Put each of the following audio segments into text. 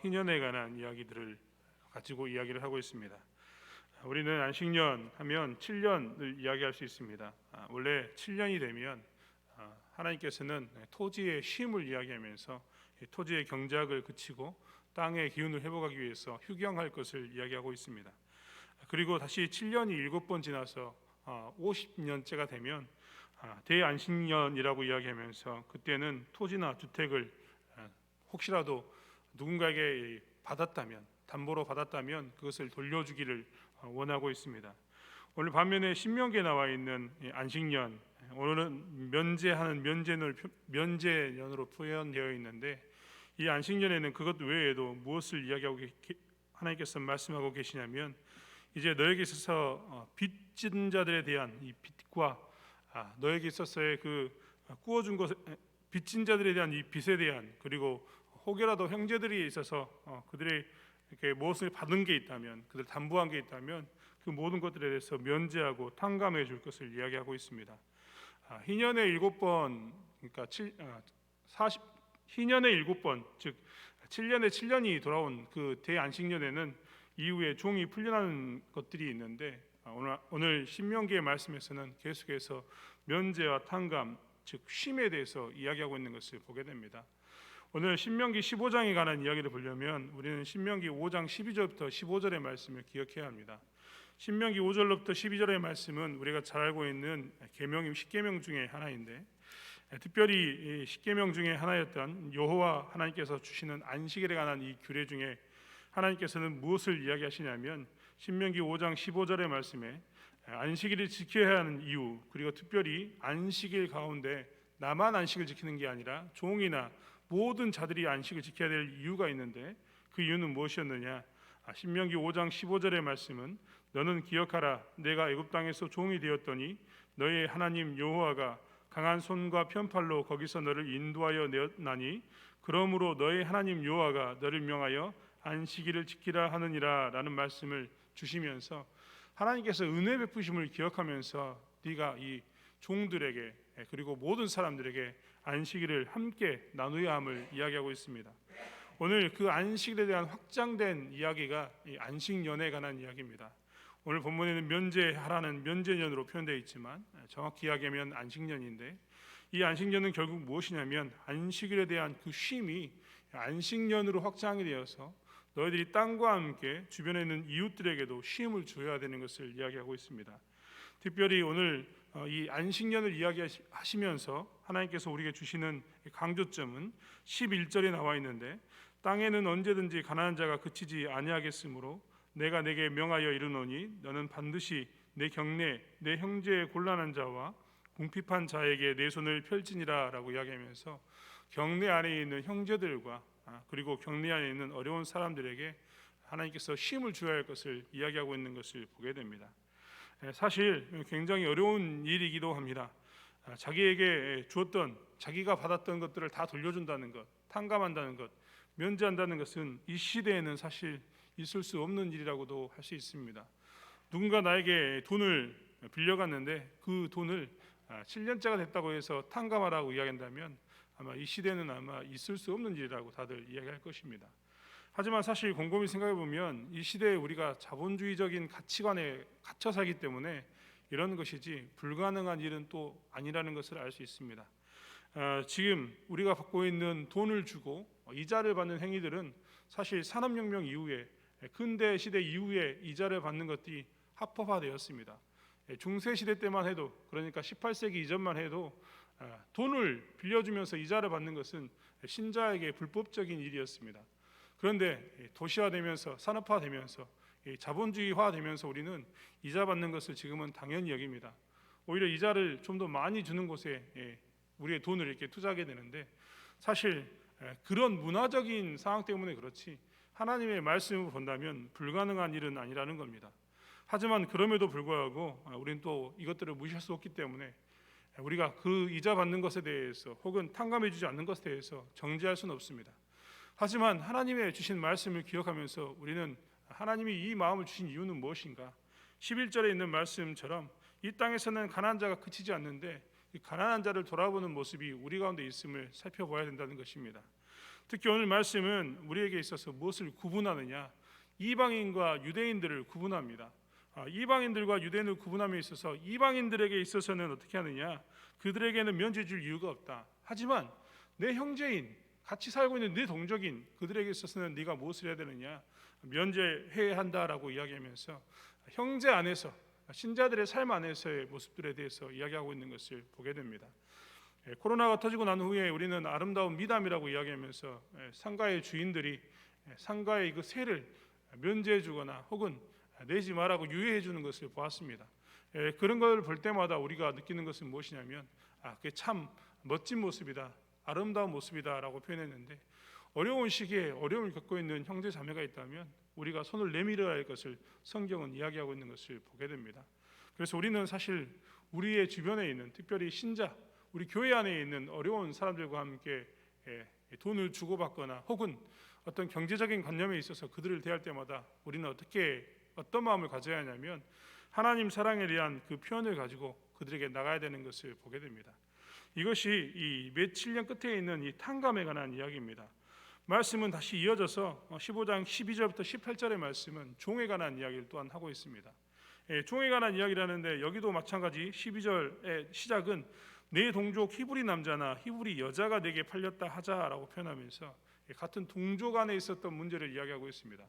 희년에 관한 이야기들을 가지고 이야기를 하고 있습니다. 우리는 안식년 하면 7년을 이야기할 수 있습니다. 원래 7년이 되면 하나님께서는 토지의 쉼을 이야기하면서 토지의 경작을 그치고 땅의 기운을 회복하기 위해서 휴경할 것을 이야기하고 있습니다. 그리고 다시 7년이 7번 지나서 50년째가 되면 대안식년이라고 이야기하면서 그때는 토지나 주택을 혹시라도 누군가에게 받았다면, 담보로 받았다면 그것을 돌려주기를 원하고 있습니다. 오늘 반면에 신명기에 나와 있는 안식년, 오늘은 면제하는 면제년으로 표현되어 있는데, 이 안식년에는 그것 외에도 무엇을 이야기하고 하나님께서 말씀하고 계시냐면, 이제 너에게 있어서 빚진 자들에 대한 이 빚과 너에게 있어서의 그 꾸어준 것, 빚진 자들에 대한 이 빚에 대한, 그리고 혹여라도 형제들이 있어서 그들의 이렇게 무엇을 받은 게 있다면, 그들 담보한 게 있다면 그 모든 것들에 대해서 면제하고 탕감해 줄 것을 이야기하고 있습니다. 희년에 7번, 그러니까 희년에 7번, 즉 7년에 7년이 돌아온 그 대안식년에는 이후에 종이 풀려나는 것들이 있는데, 오늘 신명기의 말씀에서는 계속해서 면제와 탕감, 즉 쉼에 대해서 이야기하고 있는 것을 보게 됩니다. 오늘 신명기 15장에 관한 이야기를 보려면 우리는 신명기 5장 12절부터 15절의 말씀을 기억해야 합니다. 신명기 5절로부터 12절의 말씀은 우리가 잘 알고 있는 계명인 10계명 중에 하나인데, 특별히 10계명 중에 하나였던 여호와 하나님께서 주시는 안식일에 관한 이 규례 중에 하나님께서는 무엇을 이야기하시냐면, 신명기 5장 15절의 말씀에 안식일을 지켜야 하는 이유, 그리고 특별히 안식일 가운데 나만 안식을 지키는 게 아니라 종이나 모든 자들이 안식을 지켜야 될 이유가 있는데, 그 이유는 무엇이었느냐? 신명기 5장 15절의 말씀은 너는 기억하라, 내가 애굽 땅에서 종이 되었더니 너의 하나님 여호와가 강한 손과 편팔로 거기서 너를 인도하여 내었나니 그러므로 너의 하나님 여호와가 너를 명하여 안식일을 지키라 하느니라 라는 말씀을 주시면서, 하나님께서 은혜 베푸심을 기억하면서 네가 이 종들에게 그리고 모든 사람들에게 안식일을 함께 나누어야 함을 이야기하고 있습니다. 오늘 그 안식일에 대한 확장된 이야기가 이 안식년에 관한 이야기입니다. 오늘 본문에는 면제하라는 면제년으로 표현되어 있지만 정확히 이야기하면 안식년인데, 이 안식년은 결국 무엇이냐면 안식일에 대한 그 쉼이 안식년으로 확장이 되어서 너희들이 땅과 함께 주변에 있는 이웃들에게도 쉼을 줘야 되는 것을 이야기하고 있습니다. 특별히 오늘 이 안식년을 이야기하시면서 하나님께서 우리에게 주시는 강조점은 11절에 나와 있는데, 땅에는 언제든지 가난한 자가 그치지 아니하겠으므로 내가 내게 명하여 이르노니 너는 반드시 내 경내 내 형제의 곤란한 자와 궁핍한 자에게 내 손을 펼치니라 라고 이야기하면서 경내 안에 있는 형제들과 그리고 경내 안에 있는 어려운 사람들에게 하나님께서 쉼을 주어야 할 것을 이야기하고 있는 것을 보게 됩니다. 사실 굉장히 어려운 일이기도 합니다. 자기에게 주었던, 자기가 받았던 것들을 다 돌려준다는 것, 탕감한다는 것, 면제한다는 것은 이 시대에는 사실 있을 수 없는 일이라고도 할 수 있습니다. 누군가 나에게 돈을 빌려갔는데 그 돈을 7년째가 됐다고 해서 탕감하라고 이야기한다면 아마 이 시대는 아마 있을 수 없는 일이라고 다들 이야기할 것입니다. 하지만 사실 곰곰이 생각해 보면 이 시대에 우리가 자본주의적인 가치관에 갇혀 살기 때문에 이런 것이지 불가능한 일은 또 아니라는 것을 알 수 있습니다. 지금 우리가 받고 있는 돈을 주고 이자를 받는 행위들은 사실 산업혁명 이후에, 근대 시대 이후에 이자를 받는 것이 합법화되었습니다. 중세시대 때만 해도, 그러니까 18세기 이전만 해도 돈을 빌려주면서 이자를 받는 것은 신자에게 불법적인 일이었습니다. 그런데 도시화되면서, 산업화되면서, 자본주의화되면서 우리는 이자 받는 것을 지금은 당연히 여깁니다. 오히려 이자를 좀 더 많이 주는 곳에 우리의 돈을 이렇게 투자하게 되는데, 사실 그런 문화적인 상황 때문에 그렇지 하나님의 말씀을 본다면 불가능한 일은 아니라는 겁니다. 하지만 그럼에도 불구하고 우리는 또 이것들을 무시할 수 없기 때문에 우리가 그 이자 받는 것에 대해서 혹은 탕감해 주지 않는 것에 대해서 정죄할 수는 없습니다. 하지만 하나님의 주신 말씀을 기억하면서 우리는 하나님이 이 마음을 주신 이유는 무엇인가? 11절에 있는 말씀처럼 이 땅에서는 가난한 자가 그치지 않는데 이 가난한 자를 돌아보는 모습이 우리 가운데 있음을 살펴봐야 된다는 것입니다. 특히 오늘 말씀은 우리에게 있어서 무엇을 구분하느냐, 이방인과 유대인들을 구분합니다. 이방인들과 유대인을 구분함에 있어서 이방인들에게 있어서는 어떻게 하느냐, 그들에게는 면죄 줄 이유가 없다. 하지만 내 형제인, 같이 살고 있는 내 동족인 그들에게 있어서는 네가 무엇을 해야 되느냐, 면죄해야 한다라고 이야기하면서 형제 안에서, 신자들의 삶 안에서의 모습들에 대해서 이야기하고 있는 것을 보게 됩니다. 코로나가 터지고 난 후에 우리는 아름다운 미담이라고 이야기하면서 상가의 주인들이 상가의 그 세를 면제해 주거나 혹은 내지 말라고 유예해 주는 것을 보았습니다. 그런 걸 볼 때마다 우리가 느끼는 것은 무엇이냐면 그게 참 멋진 모습이다, 아름다운 모습이다라고 표현했는데, 어려운 시기에 어려움을 겪고 있는 형제 자매가 있다면 우리가 손을 내밀어야 할 것을 성경은 이야기하고 있는 것을 보게 됩니다. 그래서 우리는 사실 우리의 주변에 있는, 특별히 신자, 우리 교회 안에 있는 어려운 사람들과 함께 돈을 주고받거나 혹은 어떤 경제적인 관념에 있어서 그들을 대할 때마다 우리는 어떤 마음을 가져야 하냐면 하나님 사랑에 대한 그 표현을 가지고 그들에게 나가야 되는 것을 보게 됩니다. 이것이 이 며칠 년 끝에 있는 이 탕감에 관한 이야기입니다. 말씀은 다시 이어져서 15장 12절부터 18절의 말씀은 종에 관한 이야기를 또한 하고 있습니다. 종에 관한 이야기라는데 여기도 마찬가지 12절의 시작은 내 동족 히브리 남자나 히브리 여자가 내게 팔렸다 하자라고 표현하면서 같은 동족 안에 있었던 문제를 이야기하고 있습니다.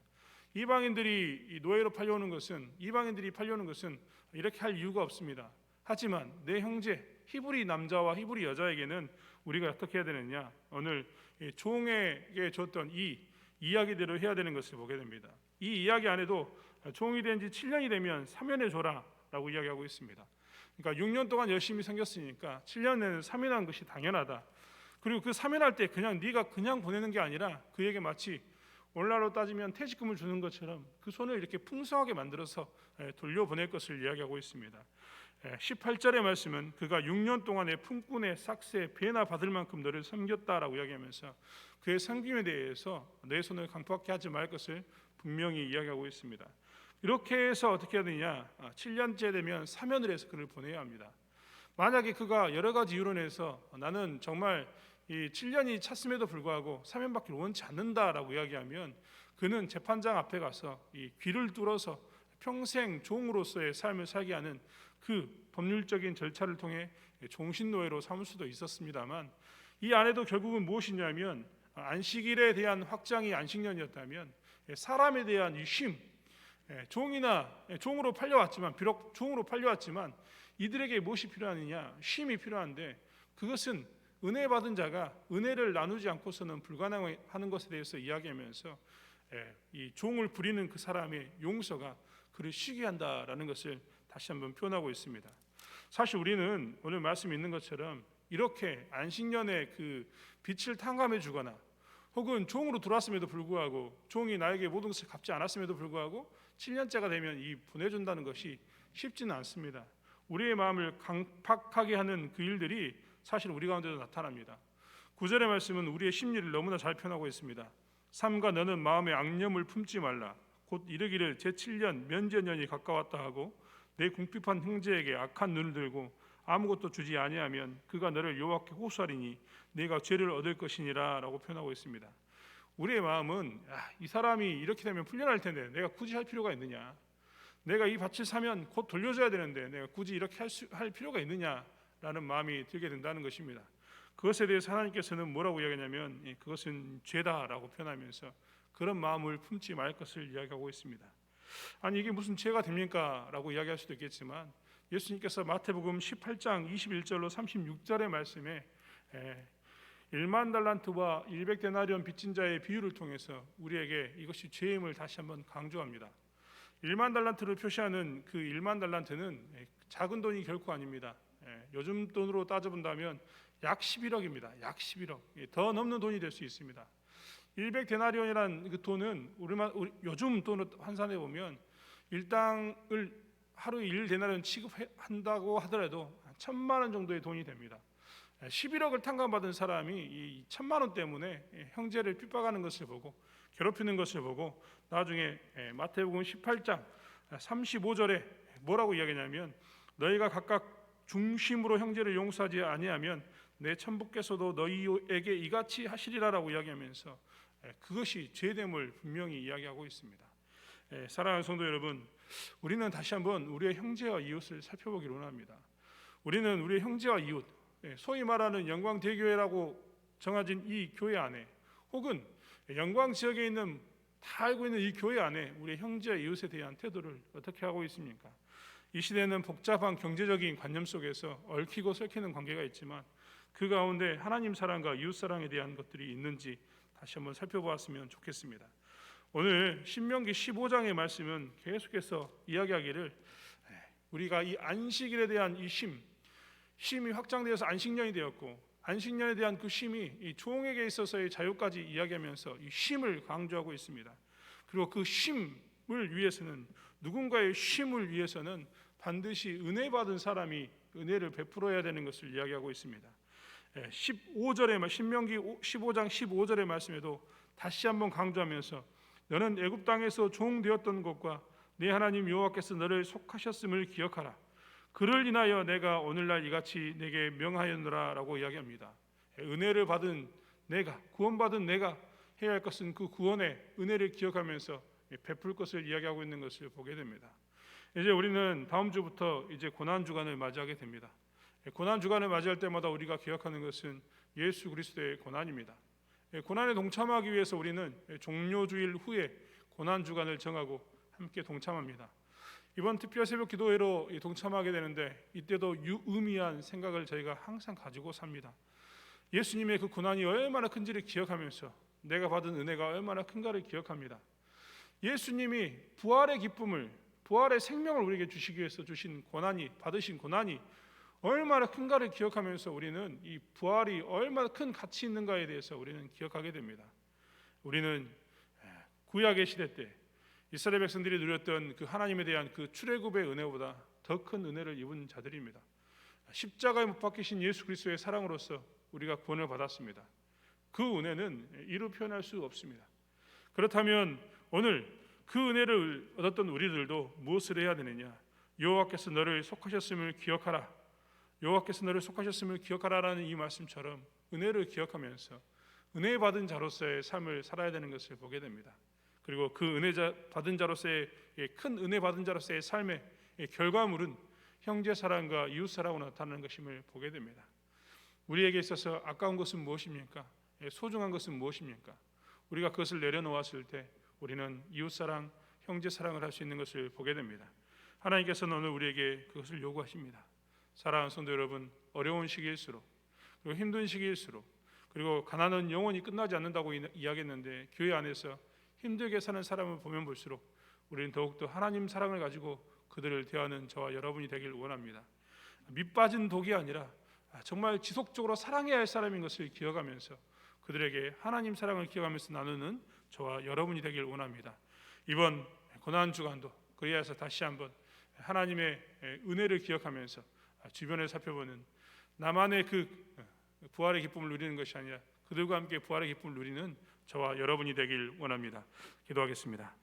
이방인들이 노예로 팔려오는 것은, 이방인들이 팔려오는 것은 이렇게 할 이유가 없습니다. 하지만 내 형제 히브리 남자와 히브리 여자에게는 우리가 어떻게 해야 되느냐, 오늘 종에게 줬던 이 이야기대로 해야 되는 것을 보게 됩니다. 이 이야기 안에도 종이 된 지 7년이 되면 사면해 줘라 라고 이야기하고 있습니다. 그러니까 6년 동안 열심히 섬겼으니까 7년 내는 사면하는 것이 당연하다. 그리고 그 사면할 때 그냥 네가 그냥 보내는 게 아니라 그에게 마치 오늘날로 따지면 퇴직금을 주는 것처럼 그 손을 이렇게 풍성하게 만들어서 돌려보낼 것을 이야기하고 있습니다. 18절의 말씀은 그가 6년 동안의 품꾼의 삭새 배나 받을 만큼 너를 섬겼다라고 이야기하면서 그의 섬김에 대해서 내 손을 강팍하게 하지 말 것을 분명히 이야기하고 있습니다. 이렇게 해서 어떻게 해야 되냐, 7년째 되면 사면을 해서 그를 보내야 합니다. 만약에 그가 여러 가지 이유로 해서 나는 정말 이 7년이 찼음에도 불구하고 사면받기를 원치 않는다라고 이야기하면 그는 재판장 앞에 가서 이 귀를 뚫어서 평생 종으로서의 삶을 살게 하는 그 법률적인 절차를 통해 종신노예로 삼을 수도 있었습니다만, 이 안에도 결국은 무엇이냐면 안식일에 대한 확장이 안식년이었다면 사람에 대한 이 쉼, 종으로 팔려왔지만, 비록 종으로 팔려왔지만 이들에게 무엇이 필요하느냐, 쉼이 필요한데 그것은 은혜 받은 자가 은혜를 나누지 않고서는 불가능하는 것에 대해서 이야기하면서 이 종을 부리는 그 사람의 용서가 그를 쉬게 한다라는 것을 다시 한번 표현하고 있습니다. 사실 우리는 오늘 말씀이 있는 것처럼 이렇게 안식년에 그 빛을 탕감해 주거나 혹은 종으로 들어왔음에도 불구하고 종이 나에게 모든 것을 갚지 않았음에도 불구하고 7년째가 되면 이 보내준다는 것이 쉽지는 않습니다. 우리의 마음을 강팍하게 하는 그 일들이 사실 우리 가운데도 나타납니다. 9절의 말씀은 우리의 심리를 너무나 잘 표현하고 있습니다. 삼가 너는 마음에 악념을 품지 말라. 곧 이르기를 제7년 면제년이 가까웠다 하고 내 궁핍한 형제에게 악한 눈을 들고 아무것도 주지 아니하면 그가 너를 여호와께 호소하리니 네가 죄를 얻을 것이니라 라고 표현하고 있습니다. 우리의 마음은 이 사람이 이렇게 되면 풀려날 텐데 내가 굳이 할 필요가 있느냐, 내가 이 밭을 사면 곧 돌려줘야 되는데 내가 굳이 이렇게 할 필요가 있느냐라는 마음이 들게 된다는 것입니다. 그것에 대해서 하나님께서는 뭐라고 이야기하냐면 그것은 죄다라고 표현하면서 그런 마음을 품지 말 것을 이야기하고 있습니다. 아니 이게 무슨 죄가 됩니까? 라고 이야기할 수도 있겠지만 예수님께서 마태복음 18장 21절로 36절의 말씀에 1만 달란트와 100데나리온 빚진 자의 비유를 통해서 우리에게 이것이 죄임을 다시 한번 강조합니다. 1만 달란트를 표시하는 그 1만 달란트는 작은 돈이 결코 아닙니다. 요즘 돈으로 따져본다면 약 11억입니다. 약 11억. 더 넘는 돈이 될 수 있습니다. 100데나리온이라는 그 돈은 요즘 돈으로 환산해 보면 일당을 하루에 1데나리온 취급한다고 하더라도 1,000만 원 정도의 돈이 됩니다. 11억을 탕감받은 사람이 이 1,000만 원 때문에 형제를 핍박하는 것을 보고 괴롭히는 것을 보고 나중에 마태복음 18장 35절에 뭐라고 이야기하냐면 너희가 각각 중심으로 형제를 용서하지 아니하면 내 천부께서도 너희에게 이같이 하시리라라고 이야기하면서 그것이 죄됨을 분명히 이야기하고 있습니다. 사랑하는 성도 여러분, 우리는 다시 한번 우리의 형제와 이웃을 살펴보기를 원합니다. 우리는 우리의 형제와 이웃, 소위 말하는 영광대교회라고 정해진 이 교회 안에, 혹은 영광 지역에 있는 다 알고 있는 이 교회 안에 우리의 형제와 이웃에 대한 태도를 어떻게 하고 있습니까? 이 시대는 복잡한 경제적인 관념 속에서 얽히고 설키는 관계가 있지만 그 가운데 하나님 사랑과 이웃 사랑에 대한 것들이 있는지 다시 한번 살펴보았으면 좋겠습니다. 오늘 신명기 15장의 말씀은 계속해서 이야기하기를 우리가 이 안식일에 대한 이 심이 확장되어서 안식년이 되었고, 안식년에 대한 그 심이 이 종에게 있어서의 자유까지 이야기하면서 이 심을 강조하고 있습니다. 그리고 그 심을 위해서는, 누군가의 심을 위해서는 반드시 은혜 받은 사람이 은혜를 베풀어야 되는 것을 이야기하고 있습니다. 15절에 신명기 15장 15절의 말씀에도 다시 한번 강조하면서 너는 애굽 땅에서 종 되었던 것과 네 하나님 여호와께서 너를 속하셨음을 기억하라. 그를 인하여 내가 오늘날 이같이 내게 명하였노라라고 이야기합니다. 은혜를 받은 내가, 구원받은 내가 해야 할 것은 그 구원의 은혜를 기억하면서 베풀 것을 이야기하고 있는 것을 보게 됩니다. 이제 우리는 다음 주부터 이제 고난 주간을 맞이하게 됩니다. 고난 주간을 맞이할 때마다 우리가 기억하는 것은 예수 그리스도의 고난입니다. 고난에 동참하기 위해서 우리는 종료주일 후에 고난 주간을 정하고 함께 동참합니다. 이번 특별 새벽 기도회로 동참하게 되는데 이때도 유의미한 생각을 저희가 항상 가지고 삽니다. 예수님의 그 고난이 얼마나 큰지를 기억하면서 내가 받은 은혜가 얼마나 큰가를 기억합니다. 예수님이 부활의 기쁨을, 부활의 생명을 우리에게 주시기 위해서 주신 고난이, 받으신 고난이 얼마나 큰가를 기억하면서 우리는 이 부활이 얼마나 큰 가치 있는가에 대해서 우리는 기억하게 됩니다. 우리는 구약의 시대 때 이스라엘 백성들이 누렸던 그 하나님에 대한 그 출애굽의 은혜보다 더 큰 은혜를 입은 자들입니다. 십자가에 못 박히신 예수 그리스도의 사랑으로서 우리가 구원을 받았습니다. 그 은혜는 이루 표현할 수 없습니다. 그렇다면 오늘 그 은혜를 얻었던 우리들도 무엇을 해야 되느냐? 여호와께서 너를 속하셨음을 기억하라. 여호와께서 너를 속하셨음을 기억하라라는 이 말씀처럼 은혜를 기억하면서 은혜 받은 자로서의 삶을 살아야 되는 것을 보게 됩니다. 그리고 그 은혜 받은 자로서의 큰 은혜 받은 자로서의 삶의 결과물은 형제 사랑과 이웃 사랑으로 나타나는 것임을 보게 됩니다. 우리에게 있어서 아까운 것은 무엇입니까? 소중한 것은 무엇입니까? 우리가 그것을 내려놓았을 때 우리는 이웃 사랑, 형제 사랑을 할 수 있는 것을 보게 됩니다. 하나님께서는 오늘 우리에게 그것을 요구하십니다. 사랑하는 성도 여러분, 어려운 시기일수록, 그리고 힘든 시기일수록, 그리고 가난은 영원히 끝나지 않는다고 이야기했는데 교회 안에서 힘들게 사는 사람을 보면 볼수록 우리는 더욱더 하나님 사랑을 가지고 그들을 대하는 저와 여러분이 되길 원합니다. 밑빠진 독이 아니라 정말 지속적으로 사랑해야 할 사람인 것을 기억하면서 그들에게 하나님 사랑을 기억하면서 나누는 저와 여러분이 되길 원합니다. 이번 고난 주간도 그리하여서 다시 한번 하나님의 은혜를 기억하면서 주변을 살펴보는, 나만의 그 부활의 기쁨을 누리는 것이 아니라 그들과 함께 부활의 기쁨을 누리는 저와 여러분이 되길 원합니다. 기도하겠습니다.